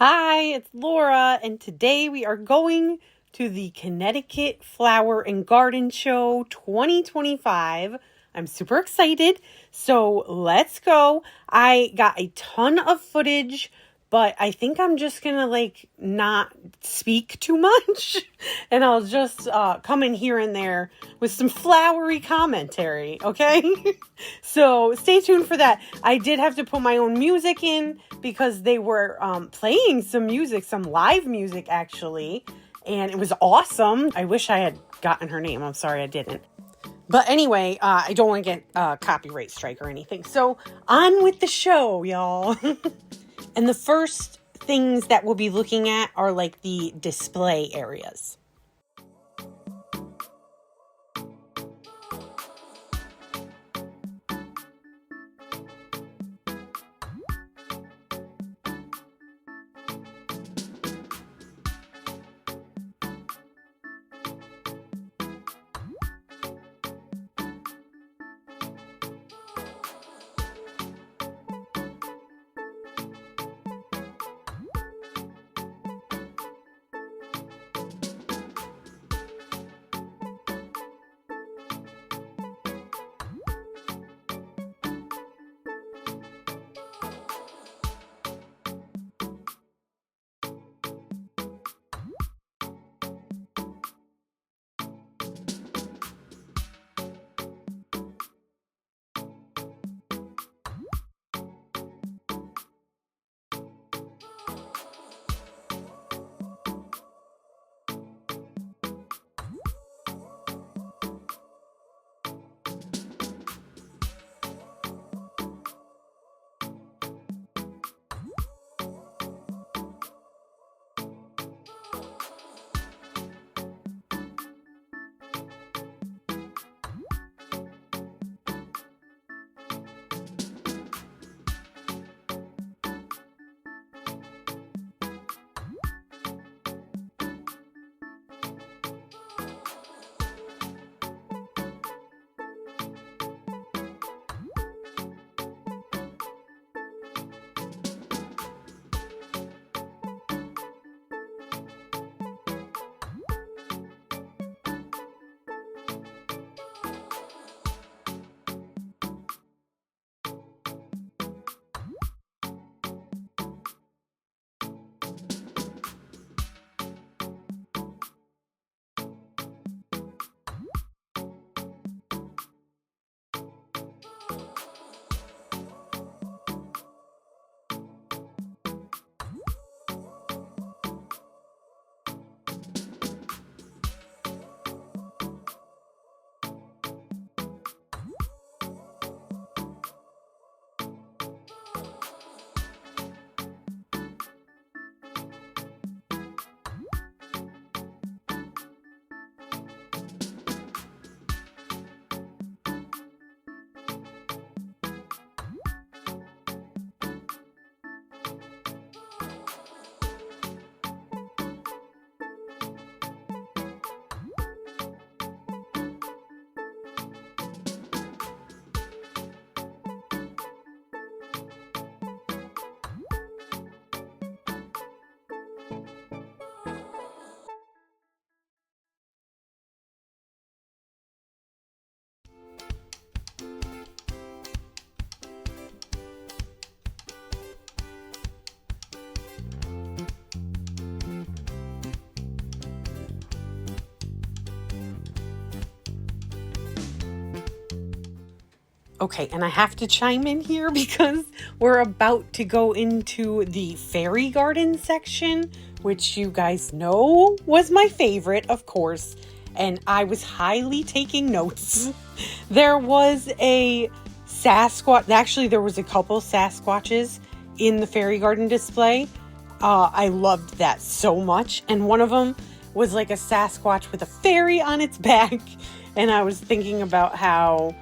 Hi, it's Laura, and today we are going to the Connecticut Flower and Garden Show 2025. I'm super excited, so let's go. I got a ton of footage, but I think I'm just gonna not speak too much, and I'll just come in here and there with some flowery commentary, okay? So stay tuned for that. I did have to put my own music in because they were playing some music, some live music actually, and it was awesome. I wish I had gotten her name. I'm sorry I didn't. But anyway, I don't want to get a copyright strike or anything. So on with the show, y'all. And the first things that we'll be looking at are like the display areas. Okay, and I have to chime in here because we're about to go into the fairy garden section, which you guys know was my favorite, of course, and I was highly taking notes. There was a Sasquatch, actually there was a couple Sasquatches in the fairy garden display. I loved that so much, and one of them was like a Sasquatch with a fairy on its back, and I was thinking about how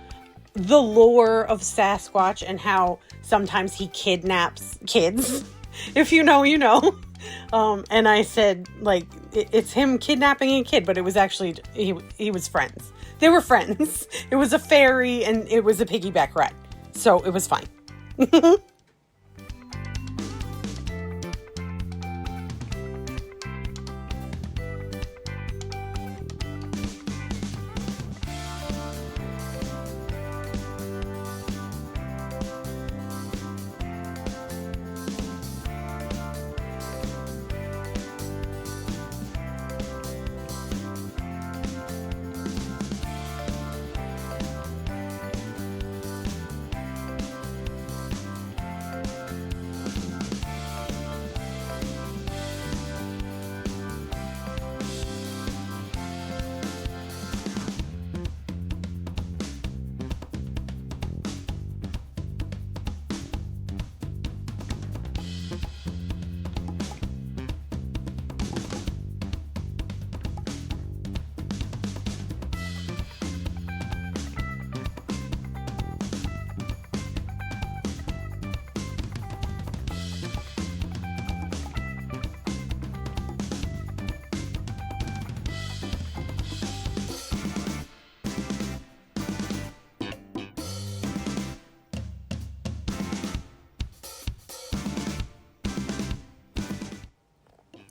the lore of Sasquatch and how sometimes he kidnaps kids. If you know, you know. And I said, like, it's him kidnapping a kid, but it was actually, he was friends. They were friends. It was a fairy and it was a piggyback ride. So it was fine.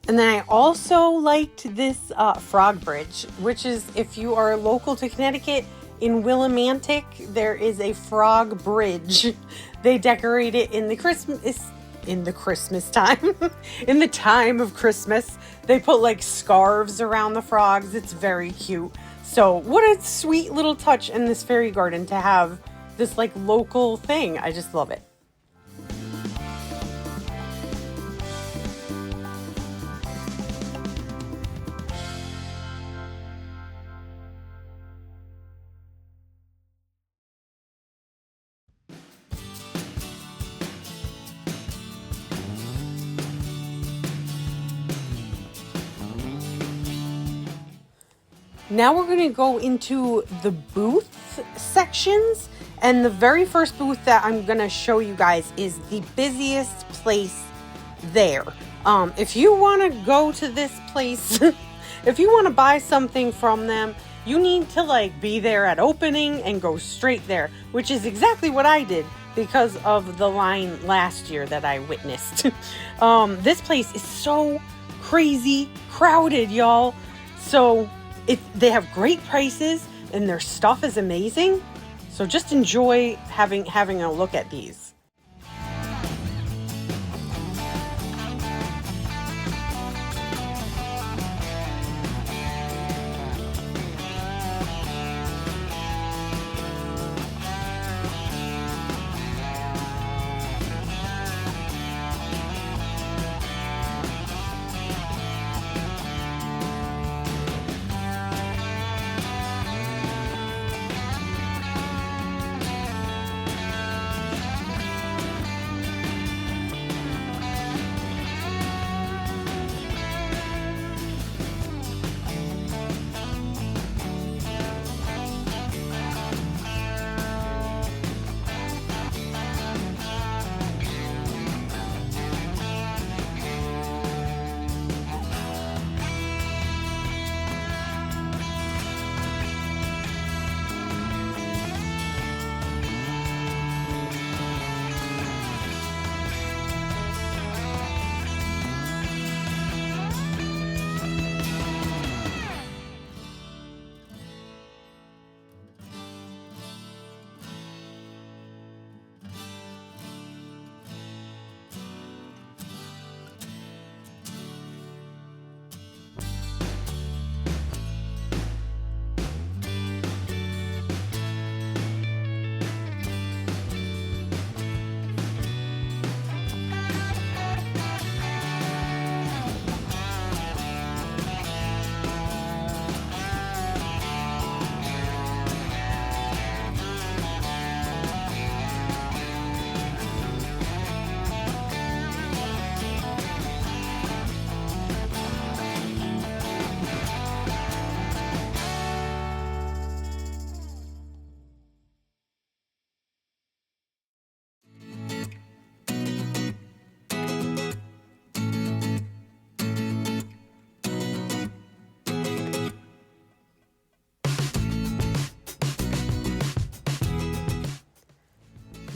And then I also liked this frog bridge, which is, if you are local to Connecticut, in Willimantic, there is a frog bridge. They decorate it in the Christmas time, in the time of Christmas. They put like scarves around the frogs. It's very cute. So what a sweet little touch in this fairy garden to have this like local thing. I just love it. Now we're going to go into the booth sections. And the very first booth that I'm going to show you guys is the busiest place there. If you want to go to this place, if you want to buy something from them, you need to like be there at opening and go straight there, which is exactly what I did because of the line last year that I witnessed. This place is so crazy crowded, y'all. So they have great prices and their stuff is amazing. So just enjoy having a look at these.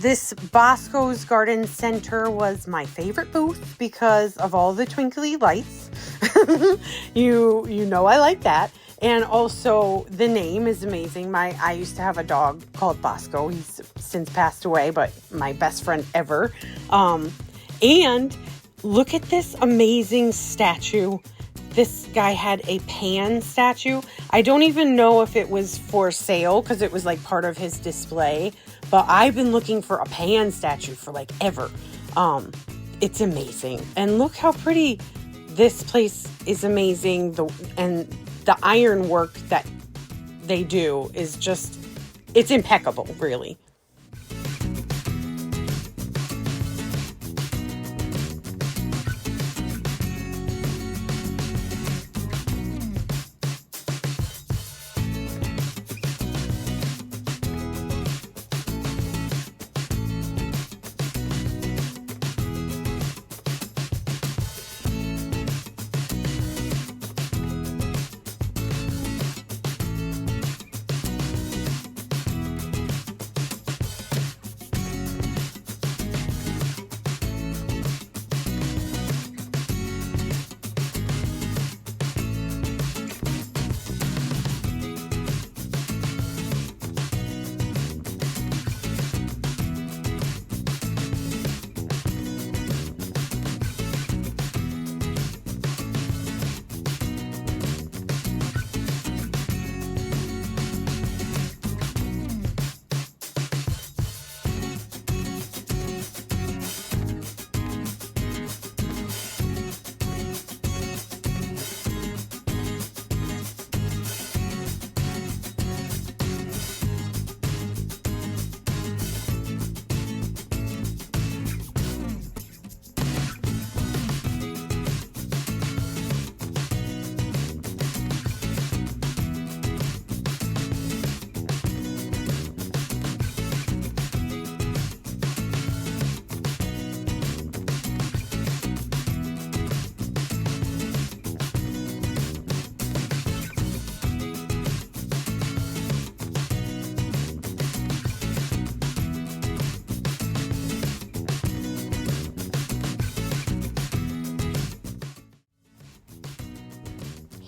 This Bosco's Garden Center was my favorite booth because of all the twinkly lights. You know I like that. And also the name is amazing. I used to have a dog called Bosco. He's since passed away, but my best friend ever. And look at this amazing statue. This guy had a Pan statue. I don't even know if it was for sale because it was like part of his display. But I've been looking for a Pan statue for like ever. It's amazing. And look how pretty this place is. Amazing. And the ironwork that they do is just, it's impeccable, really.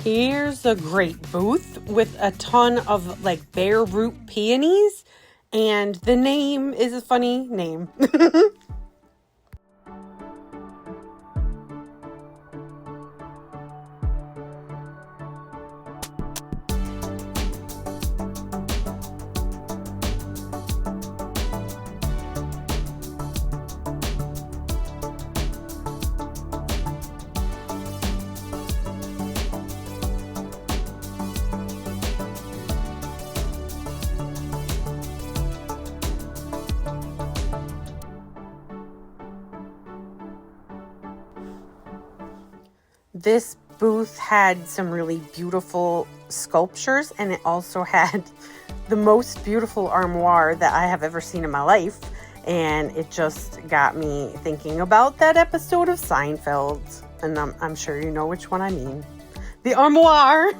Here's a great booth with a ton of like bare root peonies, and the name is a funny name. This booth had some really beautiful sculptures, and it also had the most beautiful armoire that I have ever seen in my life. And it just got me thinking about that episode of Seinfeld. And I'm sure you know which one I mean. The armoire!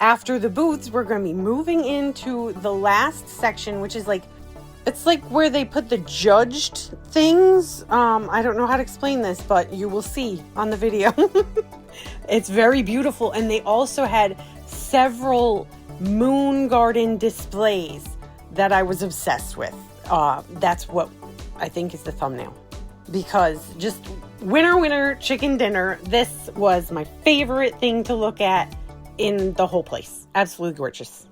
After the booths, we're going to be moving into the last section, which is it's like where they put the judged things. I don't know how to explain this, but you will see on the video. It's very beautiful. And they also had several moon garden displays that I was obsessed with. That's what I think is the thumbnail. Because just winner, chicken dinner. This was my favorite thing to look at in the whole place. Absolutely gorgeous.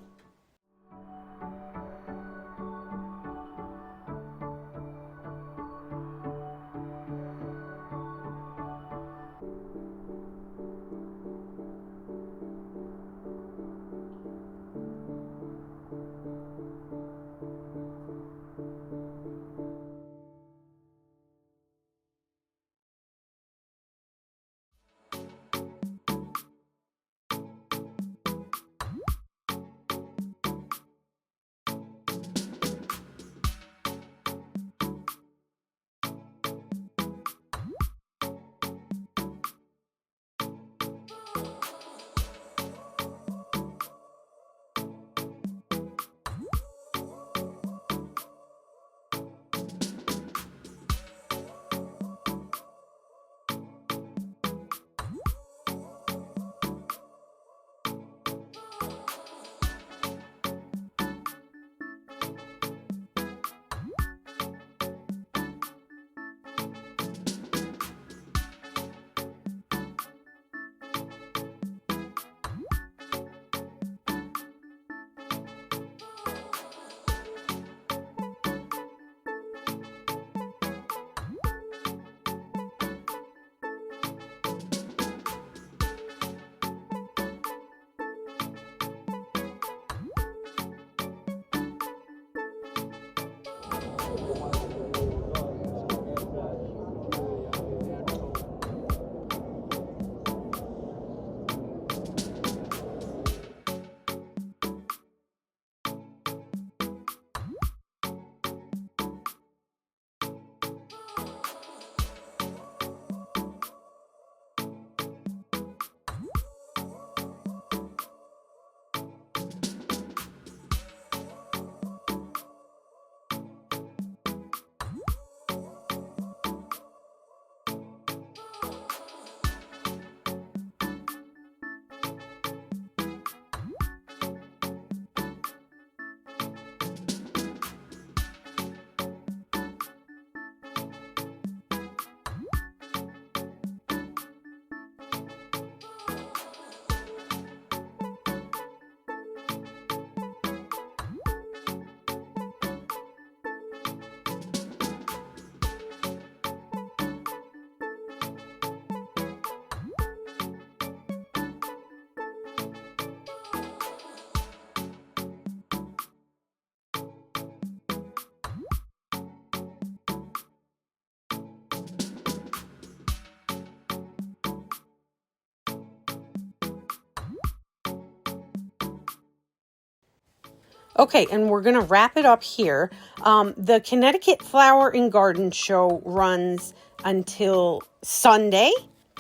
Okay, and we're going to wrap it up here. The Connecticut Flower and Garden Show runs until Sunday,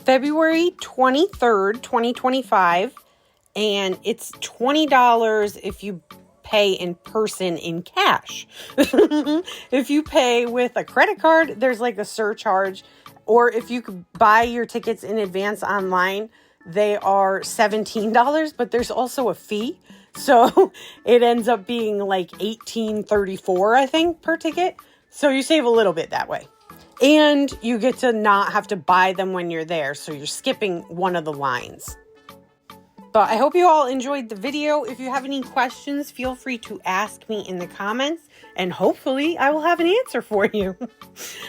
February 23rd, 2025. And it's $20 if you pay in person in cash. If you pay with a credit card, there's like a surcharge. Or if you could buy your tickets in advance online, they are $17, but there's also a fee. So it ends up being like $18.34, I think, per ticket. So you save a little bit that way. And you get to not have to buy them when you're there. So you're skipping one of the lines. But I hope you all enjoyed the video. If you have any questions, feel free to ask me in the comments. And hopefully I will have an answer for you.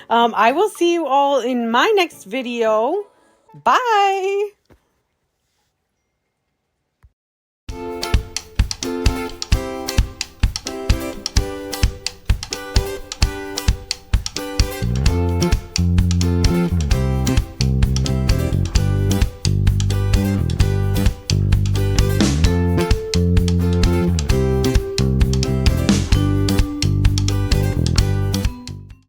I will see you all in my next video. Bye!